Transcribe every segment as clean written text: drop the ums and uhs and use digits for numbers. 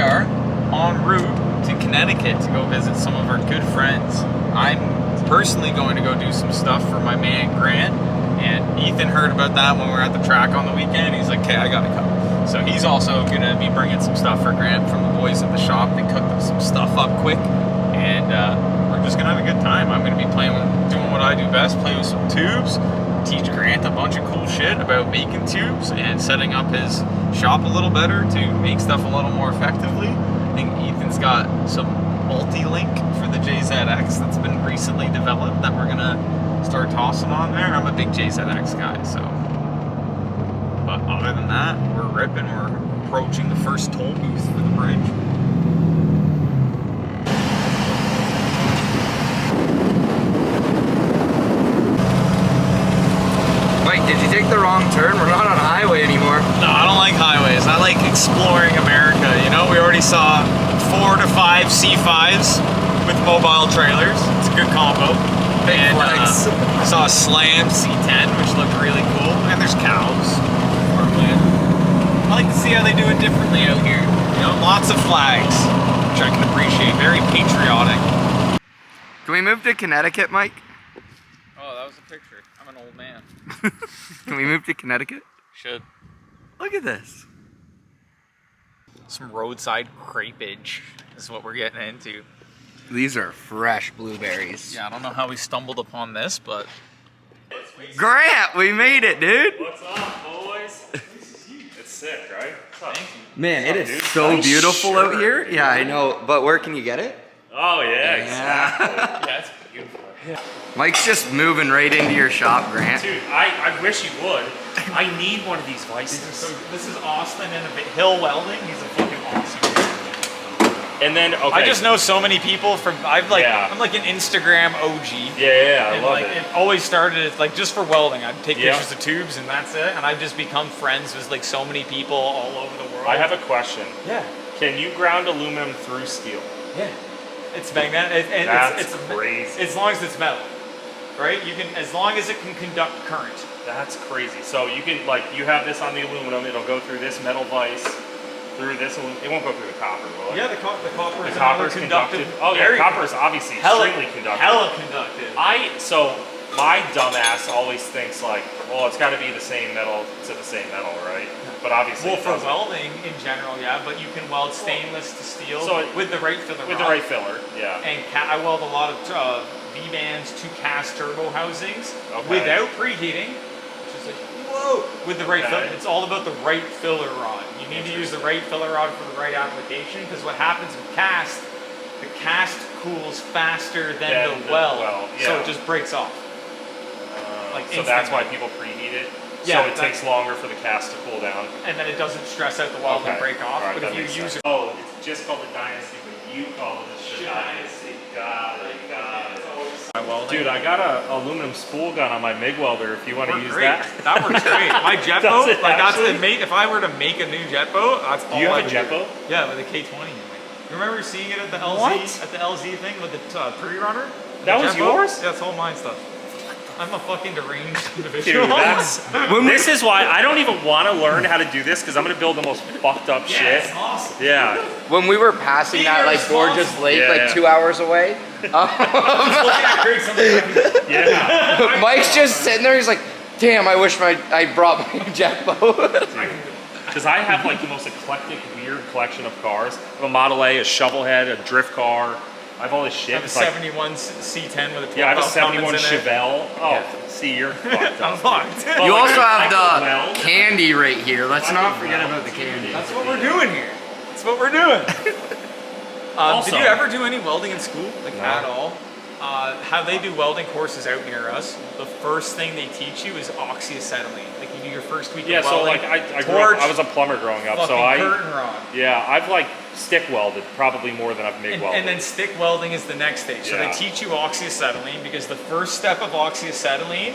are en route to Connecticut to go visit some of our good friends. I'm personally going to go do some stuff for my man Grant, and Ethan heard about that when we were at the track on the weekend. He's like, okay, I gotta come. So he's also gonna be bringing some stuff for Grant from the boys at the shop. They cooked some stuff up quick, and we're just gonna have a good time. I'm gonna be doing what I do best, playing with some tubes, teach Grant a bunch of cool shit about making tubes and setting up his shop a little better to make stuff a little more effectively. I think Ethan's got some multi-link for the JZX that's been recently developed that we're gonna start tossing on there. I'm a big JZX guy, so. But other than that, we're ripping. We're approaching the first toll booth for the bridge. Mike, did you take the wrong turn? We're not on a highway anymore. No, I don't like highways. I like exploring America. You know, we already saw 4 to 5 C5s with mobile trailers. It's a good combo. And saw a slam C10, which looked really cool. And there's cows. I like to see how they do it differently out here. You know, lots of flags, which I can appreciate. Very patriotic. Can we move to Connecticut, Mike? Oh, that was a picture. I'm an old man. Can we move to Connecticut? Should. Look at this. Some roadside creepage is what we're getting into. These are fresh blueberries. Yeah, I don't know how we stumbled upon this, but... Grant, we made it, dude. What's up, boys? It's sick, right? Thank you. Man, it is so beautiful out here. Yeah, I know, but where can you get it? Oh, yeah, exactly. Yeah, it's beautiful. Yeah. Mike's just moving right into your shop, Grant. Dude, I wish you would. I need one of these vices. So this is Austin and a bit Hill Welding. He's a fucking awesome guy. And then, okay. I just know so many people from, I'm like an Instagram OG. Yeah, I love like, it. It always started like just for welding. I'd take pictures of tubes and that's it. And I've just become friends with like so many people all over the world. I have a question. Yeah. Can you ground aluminum through steel? Yeah. It's magnetic. That's crazy. As long as it's metal, right? You can, as long as it can conduct current. That's crazy. So you can, like, you have this on the aluminum. It'll go through this metal vise. Through this, it won't go through the copper, will it? Yeah, the copper is copper's conductive. Oh yeah, copper is obviously extremely conductive. Hella conductive. So my dumbass always thinks like, well, it's got to be the same metal to the same metal, right? But obviously, well, for welding in general, yeah. But you can weld stainless to steel with the right filler. With the right filler, yeah. And I weld a lot of V-bands to cast turbo housings without preheating, which is like whoa. With the right filler, it's all about the right filler rod. You need to use the right filler rod for the right application, because what happens with cast, the cast cools faster than the weld, so it just breaks off. So that's why people preheat it. Yeah, so it takes longer for the cast to cool down, and then it doesn't stress out the weld and break off. Right, but if you use it, it's just called the Dynasty, but you call it the Dynasty. Got it. Dude, I got a aluminum spool gun on my MIG welder. If you want to use that, that works great. My jet boat, like that's the mate. If I were to make a new jet boat, that's all. Do you have a jet boat? Yeah, with a K20 in it. Remember seeing it at the LZ at the LZ thing with the pre-runner? That was yours? Yeah, it's all mine stuff. I'm a fucking deranged individual. Dude, this is why I don't even want to learn how to do this, because I'm going to build the most fucked up shit. It's awesome. Yeah. When we were passing that like gorgeous lake like 2 hours away, Mike's just sitting there. He's like, "Damn, I wish I brought my jet boat." Because I have like the most eclectic, weird collection of cars. I have a Model A, a shovelhead, a drift car. I have all this shit. I have a 71 C10 with a 12 I have a 71 Chevelle. Oh, see, you're fucked up. I'm fucked. You also have the candy right here. Let's not forget about the candy. That's what we're doing here. That's what we're doing. Did you ever do any welding in school? Like at all? How they do welding courses out near us, the first thing they teach you is oxyacetylene. Like you do your first week of welding. So like I was a plumber growing up, so curtain rod. Yeah, I've like stick welded probably more than I've MIG welded. And then stick welding is the next stage. So they teach you oxyacetylene, because the first step of oxyacetylene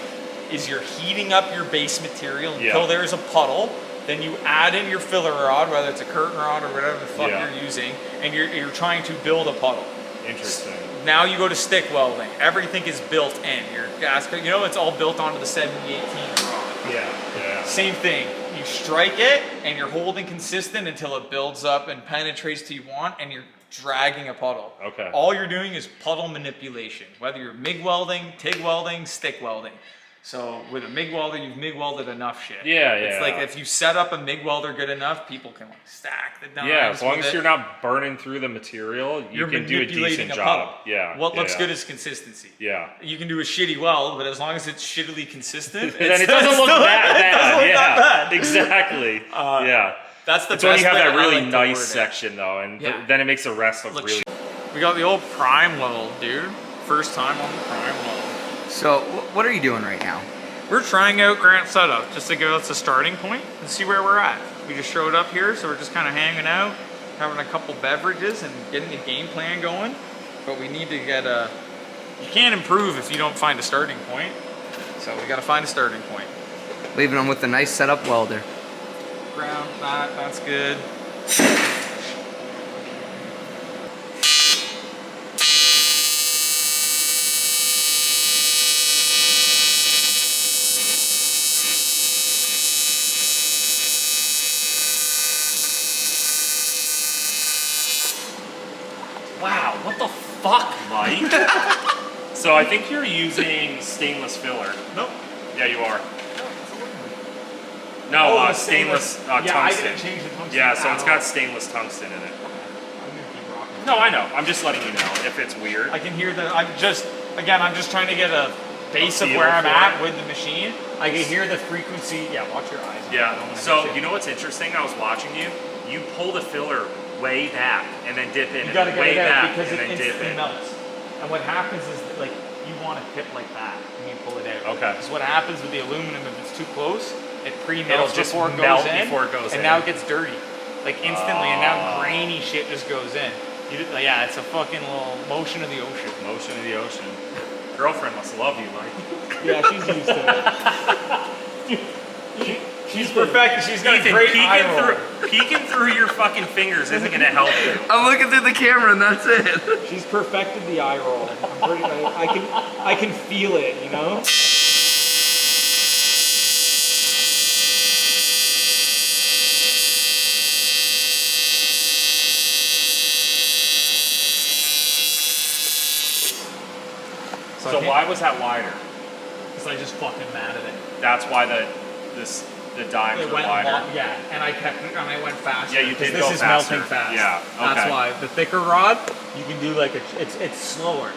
is you're heating up your base material until there's a puddle. Then you add in your filler rod, whether it's a curtain rod or whatever the fuck you're using, and you're trying to build a puddle. Interesting. Now you go to stick welding. Everything is built in. Your gasket, it's all built onto the 7018 rod. Yeah. Same thing. You you strike it and you're holding consistent until it builds up and penetrates to you want, and you're dragging a puddle. Okay. All you're doing is puddle manipulation, whether you're MIG welding, TIG welding, stick welding. So with a MIG welder, you've MIG welded enough shit. Yeah, It's like if you set up a MIG welder good enough, people can like stack the dimes. Yeah, as long with as it. you're not burning through the material, you can do a decent job. Yeah. What looks yeah. good is consistency. Yeah. You can do a shitty weld, but as long as it's shittily consistent, Then it doesn't look that bad. It doesn't look Yeah. that bad. Exactly. Yeah. That's the It's when you have best way that I really like to nice word it. section though, and Yeah. then it makes the rest look really. We got the old prime weld, dude. First time on the prime weld. So, what are you doing right now? We're trying out Grant's setup just to give us a starting point and see where we're at. We just showed up here, so we're just kind of hanging out, having a couple beverages and getting the game plan going. But we need to get a... You can't improve if you don't find a starting point. So we got to find a starting point. Leaving them with a nice setup welder. Ground, that's good. Wow, what the fuck, Mike? So I think you're using stainless filler. Nope. Yeah, you are. No, Oh, the stainless Yeah, I tungsten. didn't change the tungsten. Yeah, so at it's all. got stainless tungsten in it. I'm gonna keep rocking. No, I know. I'm just letting you know if it's weird. I can hear the. I'm just trying to get a base of feel where I'm for at it. with the machine. I can hear the frequency. Yeah, watch your eyes. I don't Yeah. wanna So hit you know what's interesting? I was watching you. You pull the filler way back and then dip in, You and gotta then get way it out back because and it then dip instantly in. melts. And what happens is that, like you want a tip like that when you pull it out. Okay. Because what happens with the aluminum if it's too close, it It'll pre-melts just before it melt goes in, before it goes and in. now it gets dirty, like instantly, and now Oh. grainy shit just goes in. Yeah, it's a fucking little motion of the ocean. Motion of the ocean. Girlfriend must love you, Mike. Yeah, she's used to it. She's perfect. She's got Ethan, a great eye roll. peeking through your fucking fingers isn't gonna help you. I'm looking through the camera and that's it. She's perfected the eye roll. I'm pretty, I can feel it, you know? So why was that wider? Because I just fucking mad at it. That's why the dimes It were went wider. yeah, and I went faster. Yeah, you did 'cause go This is faster. melting fast. Yeah, That's okay. why the thicker rod, you can do like it's slower.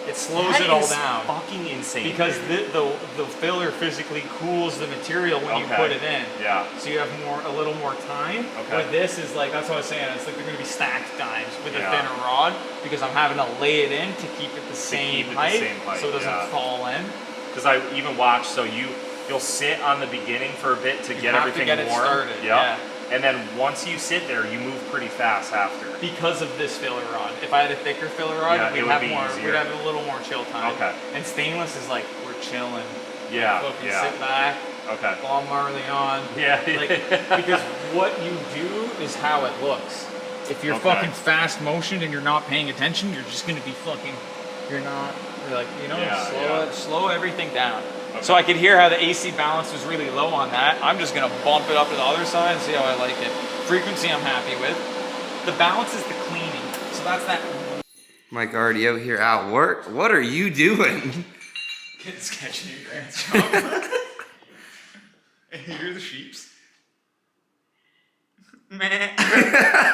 It slows That it all is down. fucking insane. Because dude. the filler physically cools the material when you Okay. put it in. Yeah. So you have a little more time. Okay. With this is like, that's what I was saying, it's like they're gonna be stacked dimes with a Yeah. thinner rod because I'm having to lay it in to keep it the same keep it the height, same height, so it doesn't yeah. fall in. Because I even watched, so you'll sit on the beginning for a bit to get have to everything get it warm. started, Yep. yeah. And then once you sit there, you move pretty fast after. Because of this filler rod. If I had a thicker filler rod, Yeah, it we'd would have be more. easier. We'd have a little more chill time. Okay. And stainless is like we're chilling. Yeah. Fucking Yeah. sit back, Okay. Bob Marley on. Yeah. Like, because what you do is how it looks. If you're Okay. fucking fast motioned and you're not paying attention, you're just gonna be fucking. You're like, you know, Yeah, slow everything down. Okay. So I could hear how the AC balance was really low on that. I'm just gonna bump it up to the other side and see how I like it. Frequency I'm happy with. The balance is the cleaning. So that's that. Mike already out here at work. What are you doing? Getting sketchy in Grant's job. And hear the sheeps. Meh.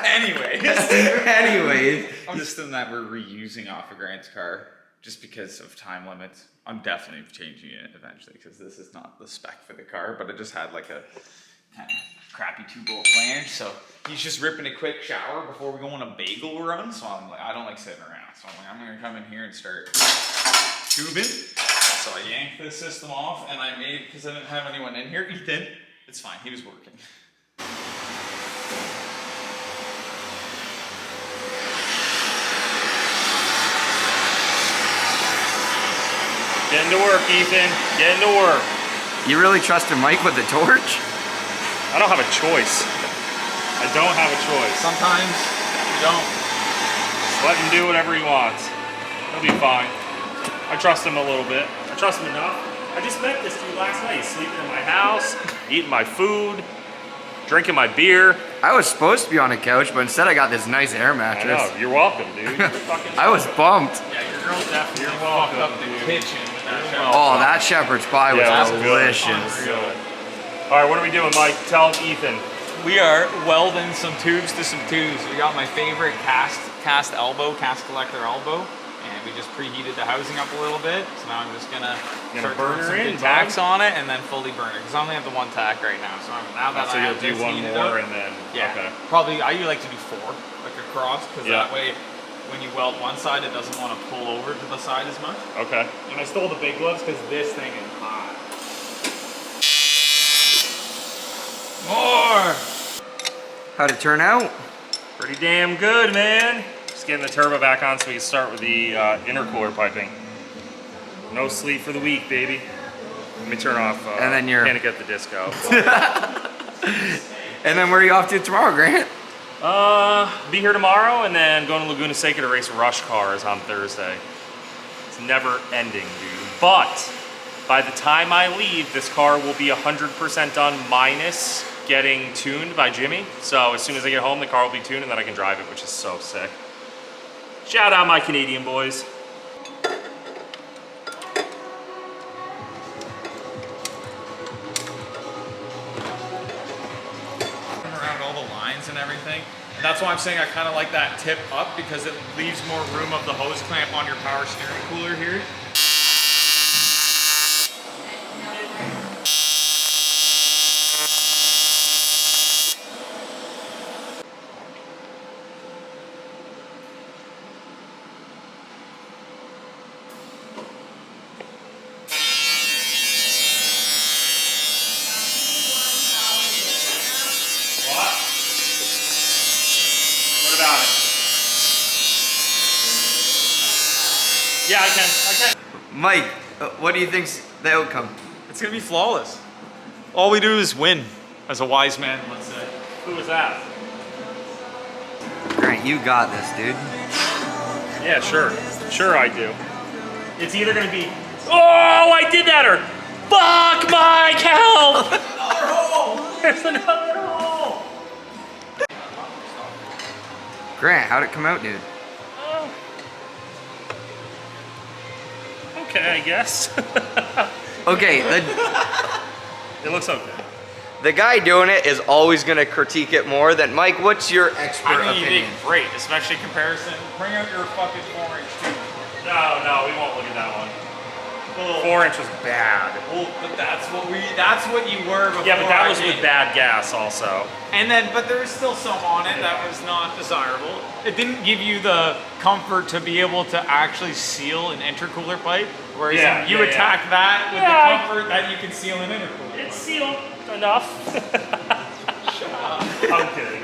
Anyways. Anyways. System that we're reusing off of Grant's car just because of time limits. I'm definitely changing it eventually because this is not the spec for the car, but it just had like a kind of crappy 2-bolt flange. So he's just ripping a quick shower before we go on a bagel run. So I'm like, I don't like sitting around. So I'm like, I'm gonna come in here and start tubing. So I yanked the system off and I made, because I didn't have anyone in here, Ethan, it's fine, he was working. Getting to work, Ethan. Getting to work. You really trusted Mike with the torch? I don't have a choice. I don't have a choice. Sometimes you don't. Just let him do whatever he wants. He'll be fine. I trust him a little bit. I trust him enough. I just met this dude last night. He's sleeping in my house. eating my food, drinking my beer. I was supposed to be on a couch, but instead I got this nice air I mattress. know, you're welcome, dude. You're fucking I was bumped. Yeah, your girl definitely You're fucked welcome, up the dude. kitchen with that You're show. welcome. Oh, that shepherd's pie was Yeah, it was delicious. good. All right, what are we doing, Mike? Tell Ethan. We are welding some tubes to some tubes. We got my favorite cast collector elbow, and we just preheated the housing up a little bit. So now I'm just gonna start burn throwing her some in, good tacks on it and then fully burn it. Because I only have the one tack right now. So now that So I you'll have do this one heated more up, and then, yeah, okay. probably I like to do 4, like across, because Yeah. that way when you weld one side, it doesn't want to pull over to the side as much. Okay. And I stole the big gloves because this thing is hot. More! How'd it turn out? Pretty damn good, man. Just getting the turbo back on so we can start with the intercooler piping. No sleep for the week, baby. Let me turn off And then you're- Panic at the Disco. And then where are you off to tomorrow, Grant? Be here tomorrow and then going to Laguna Seca to race rush cars on Thursday. It's never ending, dude. But by the time I leave, this car will be 100% done minus getting tuned by Jimmy. So as soon as I get home, the car will be tuned and then I can drive it, which is so sick. Shout out my Canadian boys. Around all the lines and everything. And that's why I'm saying I kind of like that tip up, because it leaves more room of the hose clamp on your power steering cooler here. What about it? Yeah, I can. Mike, what do you think's the outcome? It's gonna be flawless. All we do is win, as a wise man, let's say. Who was that? Grant, you got this, dude. Yeah, sure. Sure I do. It's either gonna be, oh, I did that, or fuck Mike, help! Another hole! There's another hole! Grant, how'd it come out, dude? Oh. Okay, I guess. Okay, It looks okay. the guy doing it is always gonna critique it more than Mike. What's your expert I think you opinion? did great, especially comparison. Bring out your fucking 4-inch tube. No, we won't look at that one. 4-inch was bad. Well, but that's what you were before. Yeah, but that I was with did. bad gas also. And then, but there was still some on it that was not desirable. It didn't give you the comfort to be able to actually seal an intercooler pipe, whereas Yeah, you yeah, attack that with Yeah, the comfort that you can seal an intercooler. It's sealed enough. Shut up. I'm kidding.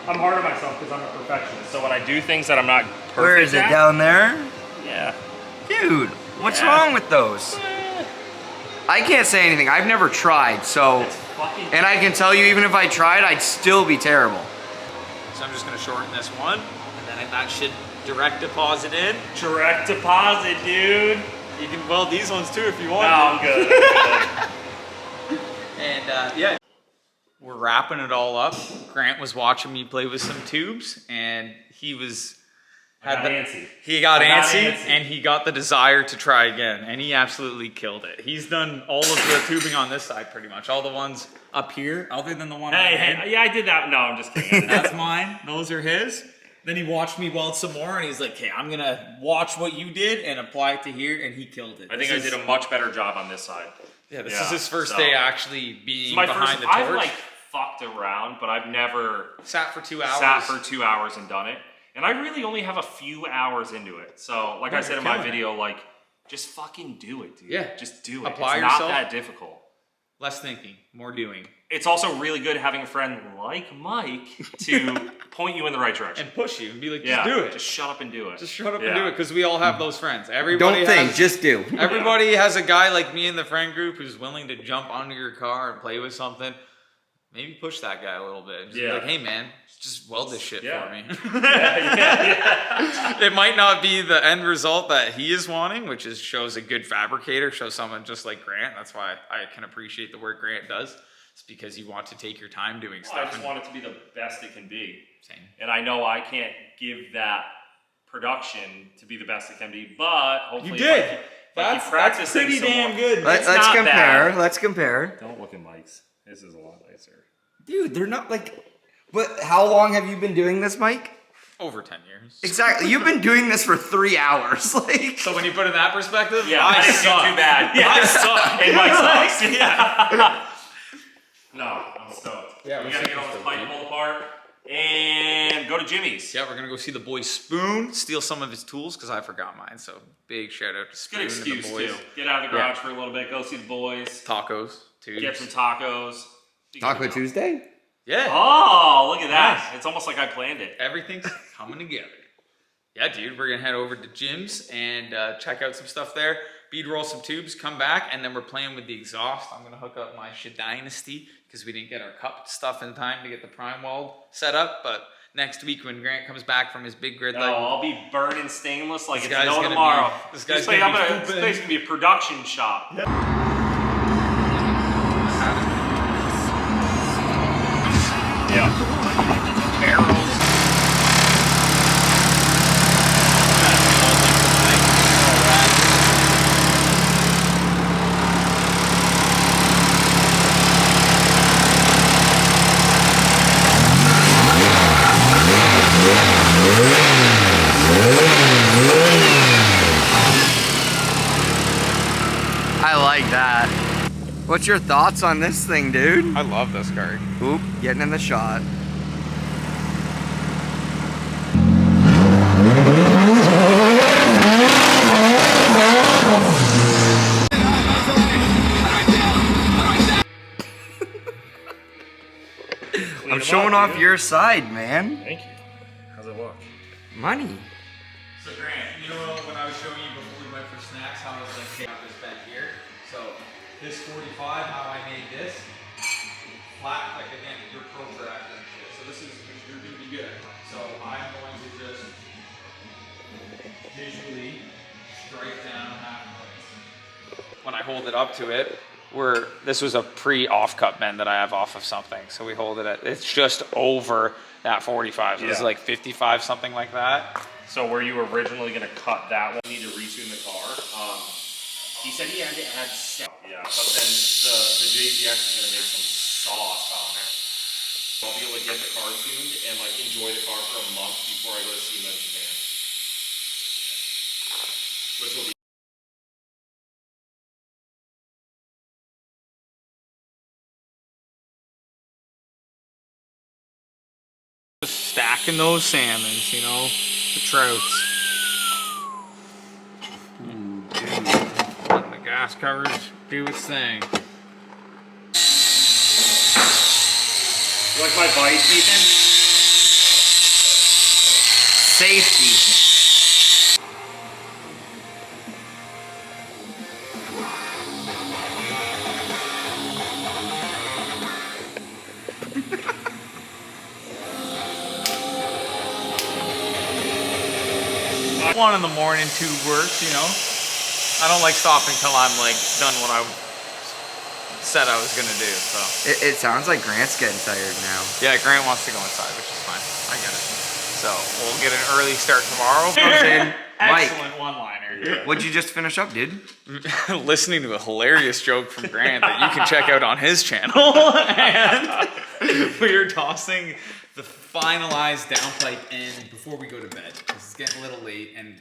I'm hard on myself because I'm a perfectionist. So when I do things that I'm not perfect Where is it, at, down there? Yeah. Dude, what's Yeah. wrong with those? I can't say anything. I've never tried, so... It's fucking... And I can tell you, even if I tried, I'd still be terrible. So I'm just gonna shorten this one, and then that should direct deposit in. Direct deposit, dude. You can weld these ones too if you No, want. I'm good. And yeah, we're wrapping it all up. Grant was watching me play with some tubes, and he was got antsy. He got I got antsy, antsy. and he got the desire to try again, and he absolutely killed it. He's done all of the tubing on this side pretty much, all the ones up here, other than the one. I did. Hey, yeah, I did that. No, I'm just kidding. That's mine. Those are his. Then he watched me weld some more, and he's like, "Okay, I'm gonna watch what you did and apply it to here," and he killed it. I think I did a much better job on this side. Yeah, this Yeah, is his first so- day actually being It's my behind first. the torch. I've like fucked around, but I've never sat for 2 hours. sat for 2 hours and done it. And I really only have a few hours into it. So, like Yeah, I said you're in my killing it. video, like, just fucking do it, dude. Yeah. Just do it. Apply it's yourself. not that difficult. Less thinking, more doing. It's also really good having a friend like Mike to point you in the right direction. And push you and be like, yeah, just do it. Just shut up and do it. Just shut up Yeah. and do it, because we all have those friends. Everybody Don't think, has, just do. everybody has a guy like me in the friend group who's willing to jump onto your car and play with something. Maybe push that guy a little bit. Just be Yeah. like, hey man, just weld this shit Yeah. for me. yeah. It might not be the end result that he is wanting, which is shows a good fabricator, shows someone just like Grant. That's why I can appreciate the work Grant does. It's because you want to take your time doing Well, I stuff. just want it to be the best it can be. Same. And I know I can't give that production to be the best it can be, but hopefully That's practicing pretty some damn more. good. Let's not compare. bad. Let's compare. Don't look at Mike's. This is a lot nicer. Dude, they're not like. But how long have you been doing this, Mike? Over 10 years. Exactly. You've been doing this for 3 hours. Like. So when you put it in that perspective, Yeah, I I didn't suck. do too bad. Yeah, I suck. And Mike sucks. Yeah. No, I'm stoked. Yeah, we we're gotta get super all this stoked, pipe dude. pulled apart and go to Jimmy's. Yeah, we're gonna go see the boy Spoon, steal some of his tools because I forgot mine. So big shout out to Spoon Good and excuse the boys. too. Get out of the garage for a little bit. Go see the boys. Tacos, too. Get some tacos. Taco Tuesday? Yeah. Oh, look at that! Nice. It's almost like I planned it. Everything's coming together. Yeah, dude, we're gonna head over to Jim's and check out some stuff there. Bead roll some tubes, come back, and then we're playing with the exhaust. I'm gonna hook up my Shit Dynasty because we didn't get our cup stuff in time to get the prime weld set up. But next week when Grant comes back from his big grid No, light, I'll be burning stainless like This it's guy's no gonna tomorrow. be- this guy's place, gonna be this pooping. place is gonna be a production shop. Yeah. barrels. I like that. What's your thoughts on this thing, dude? I love this car. Oop, getting in the shot. I'm showing off your side, man. Thank you. How's it look? Money. So Grant, you know when I was showing you before we went for snacks how I was like, hey, I this bent here. So this 45, how I made this flat, like again, you're protractor and shit. So this is you're gonna be good. So I'm going to just visually strike down half place. When I hold it up to it, this was a pre-off cut bend that I have off of something. So we hold it at, it's just over that 45. So this is Yeah. like 55, something like that. So were you originally gonna cut that one? Need to retune the car. He said he had to add stuff. Yeah, but then the JZX is gonna make some sauce on it. I'll be able to get the car tuned and like enjoy the car for a month before I go to see him in Japan. Which will be Stacking those salmons, you know, the trouts. Letting the gas covers do its thing. You like my vice, Ethan? Safety. One in the morning, tube works, you know. I don't like stopping till I'm like done what I said I was gonna do, so. It sounds like Grant's getting tired now. Yeah, Grant wants to go inside, which is fine. I get it. So we'll get an early start tomorrow. Mike. Excellent one-liner. What'd you just finish up, dude? Listening to a hilarious joke from Grant that you can check out on his channel. And we are tossing the finalized downpipe in before we go to bed because it's getting a little late and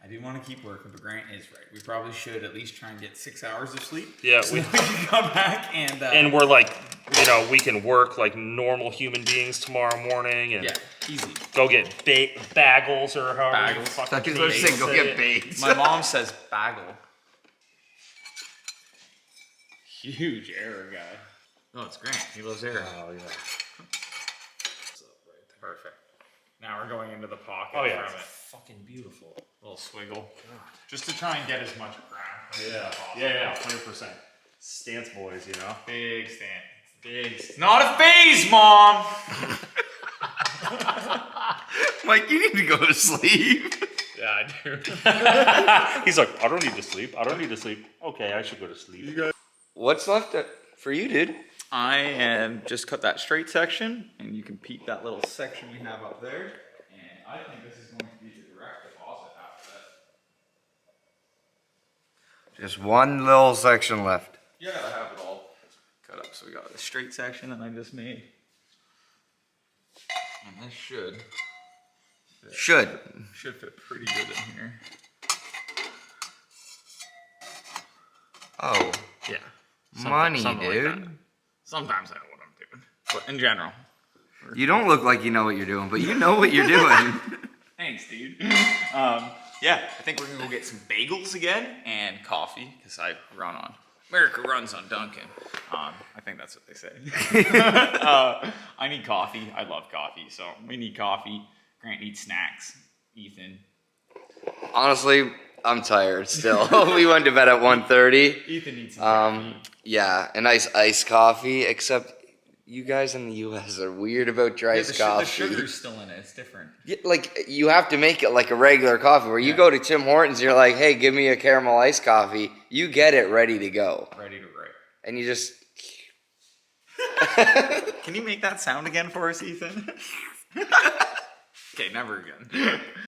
I do want to keep working, but Grant is right. We probably should at least try and get 6 hours of sleep. Yeah, so we can come back and and we're like, you know, we can work like normal human beings tomorrow morning and yeah, easy. go get bagels or however Bagels. you fucking Thought you were saying go get baked. My mom says bagel. Huge error guy. Oh, it's Grant. He loves error. Oh yeah. Perfect. Now we're going into the pocket Oh yeah. from it. Fucking beautiful. Little swiggle. Just to try and get as much ground. Yeah. as possible. Yeah, 100%. Stance boys, you know. Big stand. Big stand. Not a phase, Mom! Mike, you need to go to sleep. Yeah, I do. He's like, I don't need to sleep. I don't need to sleep. Okay, I should go to sleep. What's left for you, dude? I am just cut that straight section, and you can peep that little section we have up there. And I think this is going to be the direct deposit after that. Just one little section left. Yeah, I have it all cut up. So we got the straight section that I just made. And this should fit pretty good in here. Oh, Yeah. money, something dude. Like that. Sometimes I know what I'm doing. But in general. You don't look like you know what you're doing, but you know what you're doing. Thanks, dude. Yeah, I think we're gonna go get some bagels again and coffee, because I run on, America runs on Dunkin'. I think that's what they say. I need coffee. I love coffee, so we need coffee. Grant needs snacks. Ethan. Honestly, I'm tired still. We went to bed at 1:30. Ethan needs some coffee. Yeah, a nice iced coffee, except you guys in the US are weird about your iced coffee. The sugar's still in it. It's different. Yeah, like, you have to make it like a regular coffee, where you go to Tim Hortons, you're like, hey, give me a caramel iced coffee. You get it ready to go. Ready to write. And you just... Can you make that sound again for us, Ethan? Okay, never again.